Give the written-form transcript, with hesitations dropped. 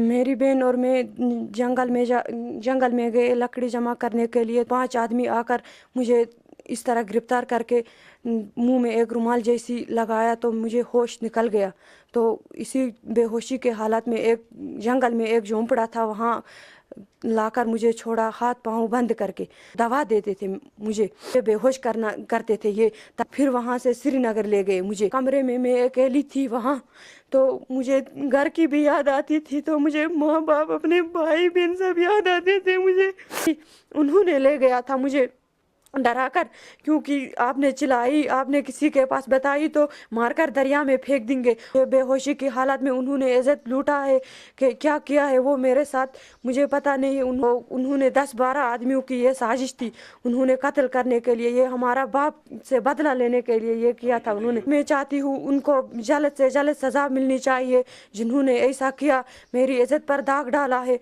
मेरी बहन और मैं जंगल में गए लकड़ी जमा करने के लिए। 5 आदमी आकर मुझे इस तरह गिरफ्तार करके मुंह में एक रुमाल जैसी लगाया तो मुझे होश निकल गया। तो इसी बेहोशी के हालत में एक जंगल में एक झोंपड़ा था, वहाँ लाकर मुझे छोड़ा, हाथ पांव बंद करके दवा देते थे, मुझे बेहोश करते थे ये। तब फिर वहाँ से श्रीनगर ले गए मुझे। कमरे में मैं अकेली थी वहाँ, तो मुझे घर की भी याद आती थी, तो मुझे माँ बाप, अपने भाई बहन सब याद आते थे मुझे। उन्होंने ले गया था मुझे डराकर, क्योंकि आपने चिल्लाई, आपने किसी के पास बताई तो मारकर दरिया में फेंक देंगे। बेहोशी की हालत में उन्होंने इज्जत लूटा है कि क्या किया है वो मेरे साथ, मुझे पता नहीं। उन्होंने 10-12 आदमियों की ये साजिश थी, उन्होंने कत्ल करने के लिए, ये हमारा बाप से बदला लेने के लिए ये किया था उन्होंने। मैं चाहती हूँ उनको जल्द से जल्द सजा मिलनी चाहिए, जिन्होंने ऐसा किया, मेरी इज्जत पर दाग डाला है।